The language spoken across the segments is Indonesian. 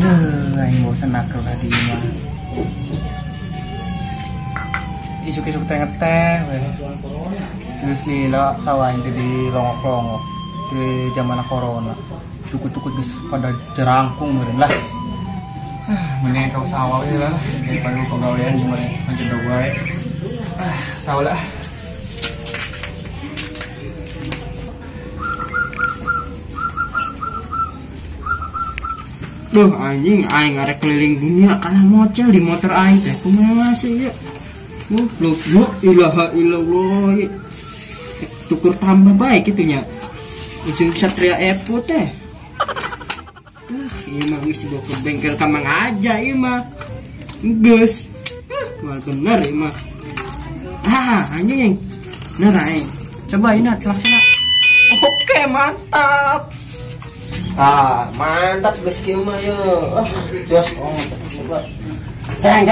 Aduh, aing bosan nakal tadi mah. Isuk-isuk teh ngeteh weh. Terus lila sawah itu di longok-longok di zaman corona. Cukup-cukup geus pada jerangkung meureun lah. Mending kau sawah we lah daripada pegawaian gimana lanjut wae. Sawah lah. Duh anjing aing arek keliling dunia karena mocel di motor aing teh kumaha sih ya. Loh, ilaha illallah. Tukur tambah baik gitu nya. Ujung Satria Epo teh. Iya mah geus dibawa ke bengkel ka Mang aja ieu mah. Geus. Mal bener ieu mah. Anjing. Bener aing. Coba ini laksana. Oke, mantap. Mantap geus kieu mah ya. Jos coba. Jeng.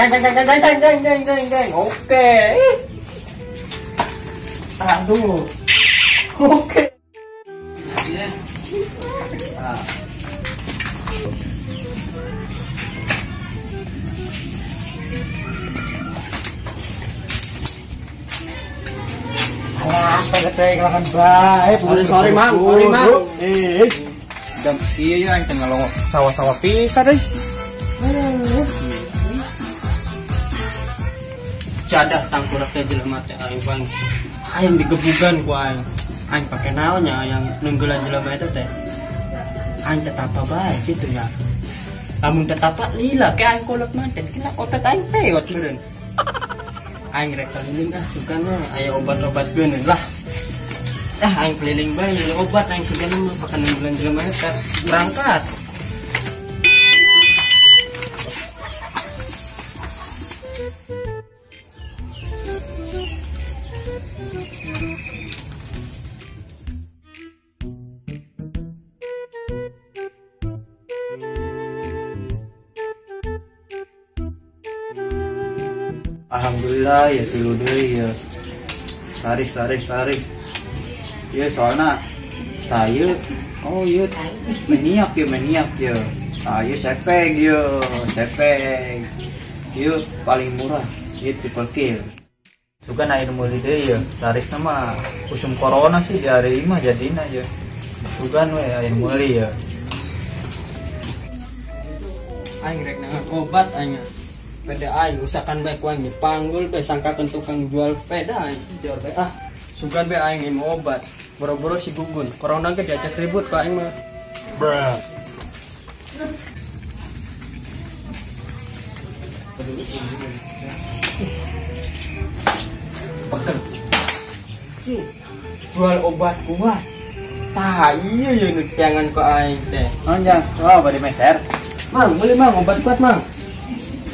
Oke. Aduh. Oke. Alah, pakai kelakan bae. Sorry, Mang. Dan iya ya yang tengah longok sawah-sawah pisah deh. Cadah tangkurak teh jelema teh aing bang. Ayam digebugan ku aing. Aing pake naonnya yang nenggelan jelema eta teh. Aing teh apa bae gitu ya. Lamun teh apa lila ke aing kolot manten kena otot aing peot meureun. Aing rek keliling sugan we aya obat-obat geuneun lah. Aing keliling bae nyari obat aing sugan mah pakai nenggelan jelema eta berangkat. Alhamdulillah ya tilu deui ya. Laris. Ya soalna tayu. Oh iya meniak ya. Tayu sepeng ya, sepeng. Ieu paling murah, ieu triple kill. Sugan aya nu meuli deui ya. Laris mah usum corona sih di hari mah jadina ya. Sugan we aya nu meuli ya. Aing rek nangan obat aing. Peda aing usahakan baik aing dipanggul be sangkakeun tukang jual peda aing jual be sugan be aing mau obat boro-boro si Gugun corona ge diajak ribut ka aing mah bra pekel jual obat kuat tah iya ya nu jangan ke aing teh Anjang, coba di meser. Mang beli mang obat kuat mang.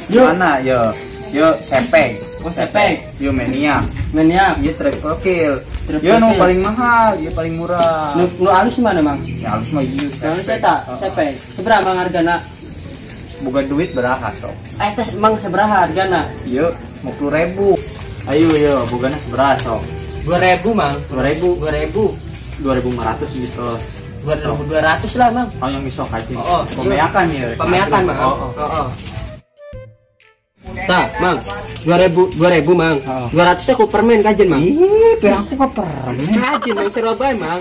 Yo. Mana yo? Yo sepeng. Oh sepeng. Yo meniak. Yo Triple kill. Yo nu paling mahal, yo paling murah. Nu halus mana mang? Ya halus mah ieu. Halus eta sepeng. Seberapa mang hargana? Boga duit beraha sok. Tes mang seberapa hargana? Yo 50.000. Ayo yo bogana seberapa sok? 2.000 mang. 2.500 bisa. 2.200 lah mang. Oh yang bisa aja. Pemeakan ya. Pemeakan mang. Tah, Mang. 2.000 Mang. 200 teh ku permen kajen, Mang. Ih, pe aku ka permen. Kajen Mang Surabaya, Mang.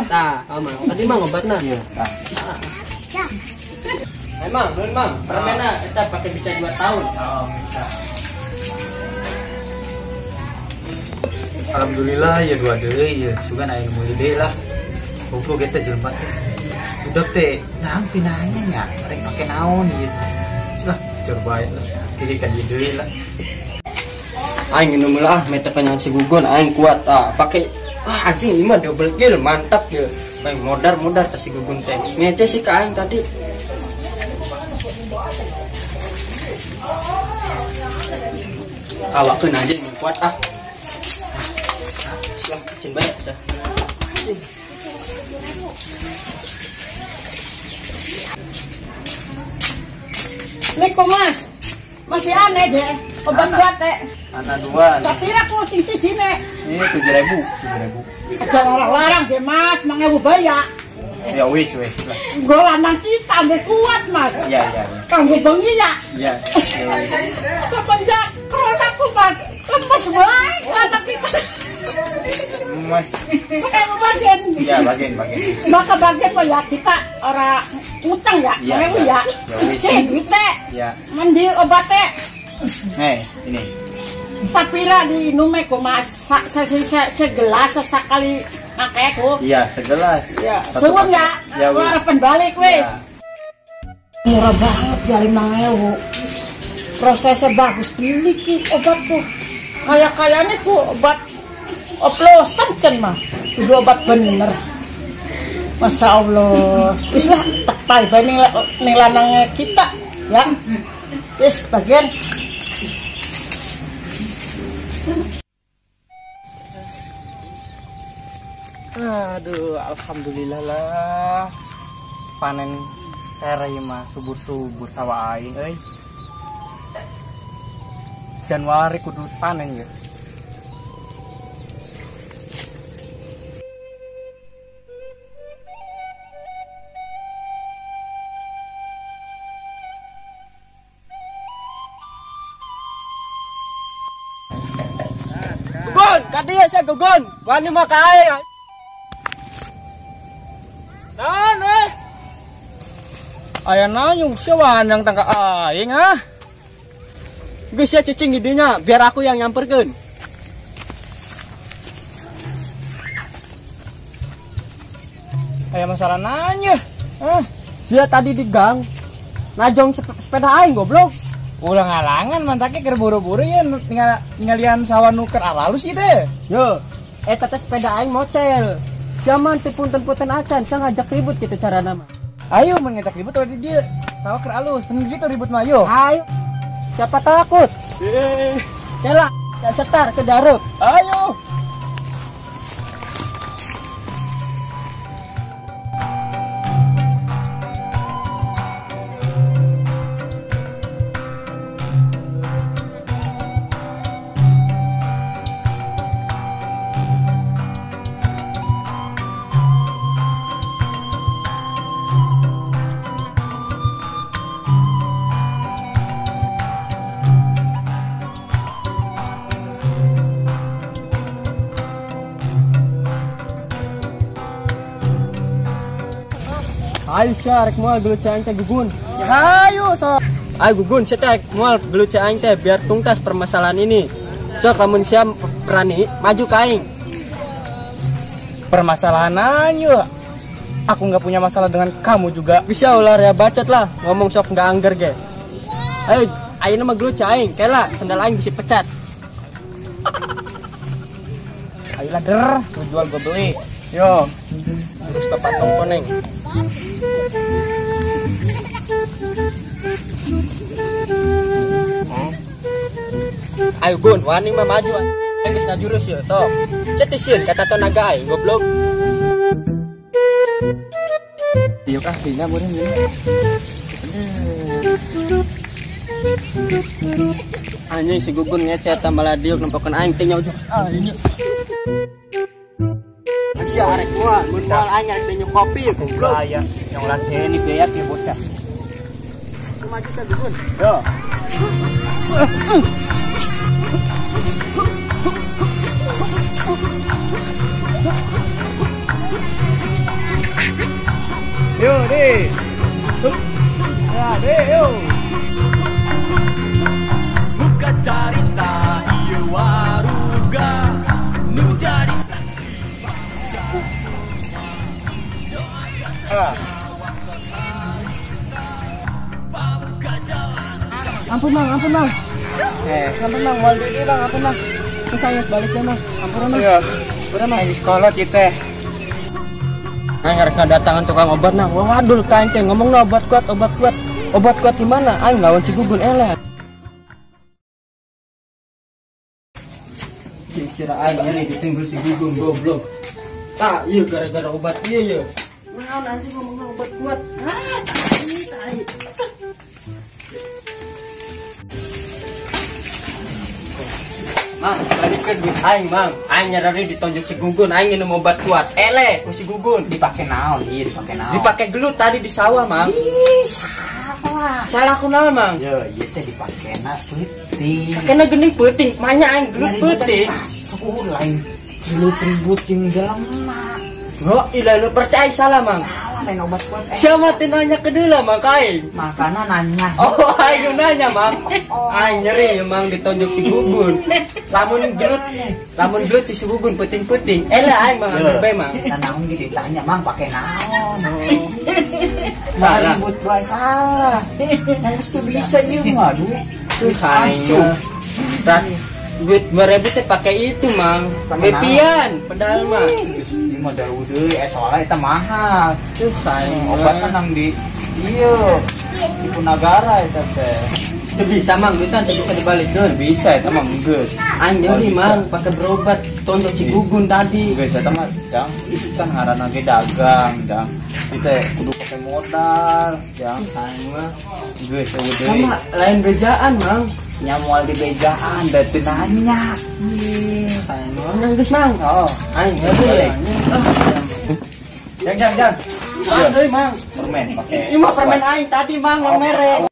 Tah, Mang. Tadi Mang obatna. Iya. Mang, nun Mang. Permenna eta pakai bisa 2 tahun. Alhamdulillah ya 2 deui ya. Sugan aya nu meuli deui lah. Goblok eta jelema teh. Udah teh, naon pinanya nya? Rek pake naon ieu. Lah, cor bae lah. Jadi kan deui lah. Aing nu meulah meta kanyan si Gugun aing kuat pakai anjing ieu mah double kill mantap ya. Bae modar tas si Gugun teh. Ngece sih ka aing tadi. Awakeun aja yang kuat Lah, cing banyak dah. Assalamualaikum Mas. Masih aneh deh. Obat kuat teh. Anak dua. Sapira ku sing siji nek. Ini 7.000. Aja larang-larang deh Mas, 5.000 bayar. Ya wis. Gue lanang kita ambek kuat Mas. Iya. kanggo bengi ya. Iya. Semenjak corona kumat lemes wae anak kita. Mas. Pakai bagian. Iya, bagian. Maka bagian kok ya kita ora utang ya. Iya, Mau iya. ya. Ya wis. Duite. Iya. Mandi obatnya. Ini. Sapira di nume ku mas segelas sekali makaiku. Iya, segelas. Ya, suwun ya. Ya, wis. Harapan balik wis. Ya. Murah banget ya 5.000. Prosesnya bagus beli ki obatku. Kayaknya ku obat oplosan kan mah. Itu obat bener. Masya Allah. Wis lah tepai bae ning lanangnya kita ya. Wis bagian. Aduh, alhamdulillah lah. Panen tere mah subur-subur sawah aing euy. Januari kudu panen ya. Gugun, kadieu saya gugun. Wani mah ka aing. Nan aya nanyung siapa yang tangka aing ah. Geus ya cicing idenya biar aku yang nyamperkeun. Aya masalah nanya. Dia tadi di gang najong sepeda aing goblok. Ulah ngalangan mantake keur buru-buru ya ningalian sawah nuker alus ieu teh. Yo, eta teh sepeda aing mocel. Zaman teh punten-punten acan sang ngajak ribut gitu cara nama. Ayo mengajak ribut di dia. Tahu ker alus, gitu ribut mah ayo. Ayo. Siapa takut? Kela, setar ke Darut. Ayo. Ayo syarek moal gelut aing teh gugun. Ayo so. Ayo gugun setek moal gelut aing teh biar tuntas permasalahan ini. So kamu siap berani maju ke aing. Permasalahan aja. Aku nggak punya masalah dengan kamu juga. Bisa ular ya bacot lah ngomong sok nggak angger ge. Ayo ayeuna mah gelut aing kela sandal aing bisa pecat. Ayolah der, gua jual gua beli. Yo. Terus tepat tongkoneng. Ayo gun, wani mah maju. Aing geus ngajurus ya, sok. Cetisieun kata tenaga aing goblok. Diuk ah dina meureun ini. Anjing si gugun ngecet malah diuk nempokeun aing teh nyawa. Anjing. Masih arek gua, mun moal aing arek minum kopi ya goblok. Aya, yang lagi ini biaya ke bocah. Maju sa gugun. Yo. Yo, deh. Ya, deh, yo. Buka carita ieu waruga nu jadi Ampun bang. Ampun bang, wal dulu bang, ampun bang. Saya balik ya bang, ampun bang. Iya. Udah mah di sekolah kita. Aing harus ngadatangan tukang obat nah. Waduh, kancing ngomong nah obat kuat. Obat kuat di mana? Aing lawan si gugun eleh. Kira aing nyeri ditinggal si gugun goblok. Tah, iya gara-gara obat ieu ya. Nah, nanti ngomong obat kuat. Tai. Mang, balikin duit aing, Mang. Aing nyari ditonjok si Gugun, aing minum obat kuat. Ku si Gugun. Dipakai naon, iya dipakai naon. Dipakai gelut tadi di sawah, Mang. Ih, salah. Salah aku naon, Mang? Ya, iya teh dipakai na peuting. Kena gening peuting, manya aing gelut peuting. Lain gelut ribut jeung jelema. Oh, ilah lu percaya salah, Mang. Salah lain obat kuat. Siapa teh nanya ke deula, Mang kaing? Makana nanya. Oh, aing nanya, Mang. Aing nyeri ya, Mang, ditonjok si Gugun. Lamun gelut si Gugun peuting-peuting. Lah aing Mang ambil bae, Mang. Naon gitu ditanya, Mang pakai naon? Salah. Ribut bae salah. Yang mesti bisa ieu mah, aduh. Terus aing duit 2000 teh pakai itu, Mang. Bepian, padahal mah. Ini mah daru deui, soalnya eta mahal. Terus aing Obatna nang di ieu di Punagara eta teh. teu bisa, Mang, duitan teu bisa dibalikeun. Bisa eta mah geus. Aing nyeri, Mang, pakai berobat tonjok si Gugun tadi. Geus eta mah jang itu kan ngaranna ge dagang, jang. Itu teh kudu pakai modal, jang. Aing mah Geus deui. sama lain bejaan, Mang. Nya moal di bejaan da teu nanya. Aing mah nang geus, Mang. Oh, Aing nyeri. jang. Mang, euy, Mang. Permen pakai. Ini mah permen aing tadi, Mang, yang merek.